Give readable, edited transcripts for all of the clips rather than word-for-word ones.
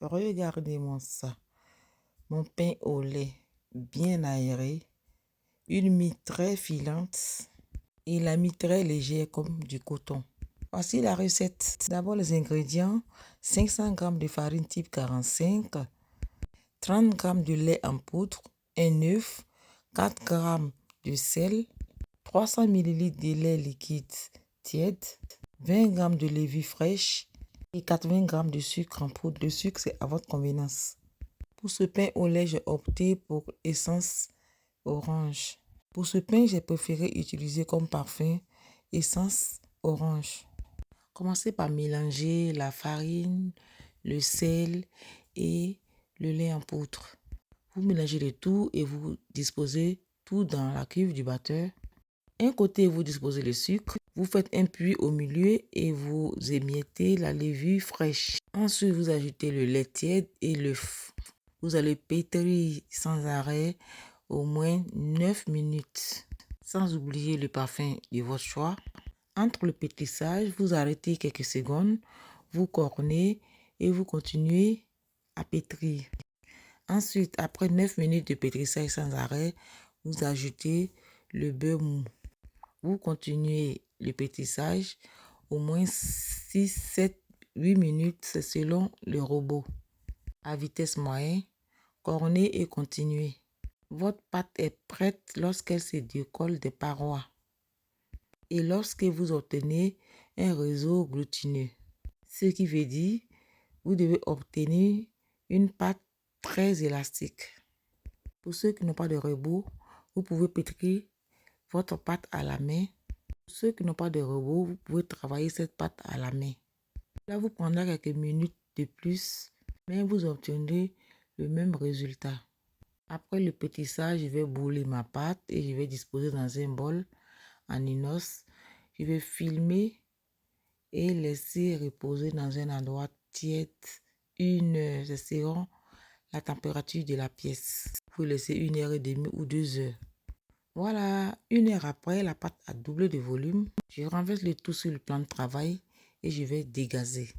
Regardez-moi ça. Mon pain au lait bien aéré, une mie très filante et la mie très légère comme du coton. Voici la recette. D'abord les ingrédients: 500 g de farine type 45, 30 g de lait en poudre, un œuf, 4 g de sel, 300 ml de lait liquide tiède, 20 g de levure fraîche et 80 g de sucre en poudre. Le sucre, c'est à votre convenance. Pour ce pain au lait, j'ai opté pour essence orange. Pour ce pain, j'ai préféré utiliser comme parfum essence orange. Commencez par mélanger la farine, le sel et le lait en poudre. Vous mélangez le tout et vous disposez tout dans la cuve du batteur. Un côté, vous disposez le sucre. Vous faites un puits au milieu et vous émiettez la levure fraîche. Ensuite, vous ajoutez le lait tiède et l'œuf. Vous allez pétrir sans arrêt au moins 9 minutes. Sans oublier le parfum de votre choix. Entre le pétrissage, vous arrêtez quelques secondes, vous cornez et vous continuez à pétrir. Ensuite, après 9 minutes de pétrissage sans arrêt, vous ajoutez le beurre mou. Vous continuez le pétrissage au moins 6, 7, 8 minutes, c'est selon le robot. À vitesse moyenne, cornez et continuez. Votre pâte est prête lorsqu'elle se décolle des parois et lorsque vous obtenez un réseau glutineux. Ce qui veut dire vous devez obtenir une pâte très élastique. Pour ceux qui n'ont pas de robot, vous pouvez pétrir votre pâte à la main. Pour ceux qui n'ont pas de robot, vous pouvez travailler cette pâte à la main. Là, vous prendrez quelques minutes de plus, mais vous obtiendrez le même résultat. Après le pétrissage, je vais bouler ma pâte et je vais disposer dans un bol en inox. Je vais filmer et laisser reposer dans un endroit tiède 1 heure. C'est selon la température de la pièce. Vous laissez 1h30 ou 2 heures. Voilà, 1 heure après, la pâte a doublé de volume. Je renverse le tout sur le plan de travail et je vais dégazer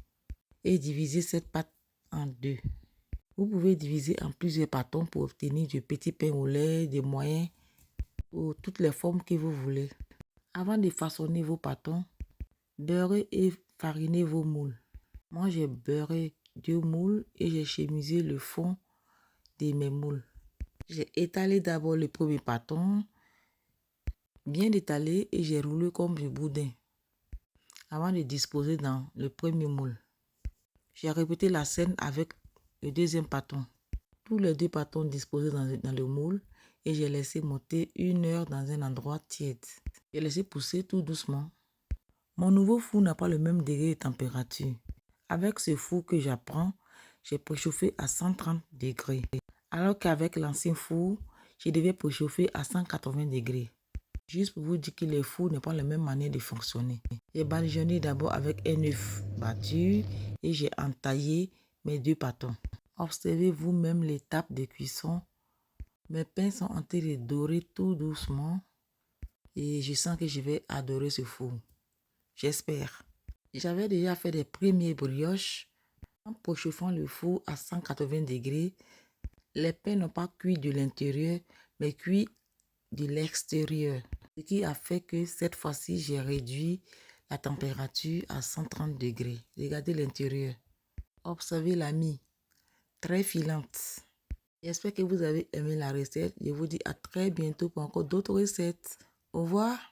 et diviser cette pâte en deux. Vous pouvez diviser en plusieurs pâtons pour obtenir du petit pain au lait, des moyens ou toutes les formes que vous voulez. Avant de façonner vos pâtons, beurrez et farinez vos moules. Moi, j'ai beurré 2 moules et j'ai chemisé le fond de mes moules. J'ai étalé d'abord le premier pâton, bien étalé, et j'ai roulé comme du boudin avant de disposer dans le premier moule. J'ai répété la scène avec le deuxième pâton. Tous les 2 pâtons disposés dans le moule et j'ai laissé monter 1 heure dans un endroit tiède. J'ai laissé pousser tout doucement. Mon nouveau four n'a pas le même degré de température. Avec ce four que j'apprends, j'ai préchauffé à 130 degrés. Alors qu'avec l'ancien four, je devais préchauffer à 180 degrés. Juste pour vous dire que les fours n'ont pas la même manière de fonctionner. J'ai badigeonné d'abord avec un œuf battu et j'ai entaillé mes 2 pâtons. Observez vous-même l'étape de cuisson. Mes pains sont en train de dorer tout doucement et je sens que je vais adorer ce four. J'espère. J'avais déjà fait des premières brioches en préchauffant le four à 180 degrés. Les pains n'ont pas cuit de l'intérieur, mais cuit de l'extérieur. Ce qui a fait que cette fois-ci, j'ai réduit la température à 130 degrés. Regardez l'intérieur. Observez la mie, très filante. J'espère que vous avez aimé la recette. Je vous dis à très bientôt pour encore d'autres recettes. Au revoir.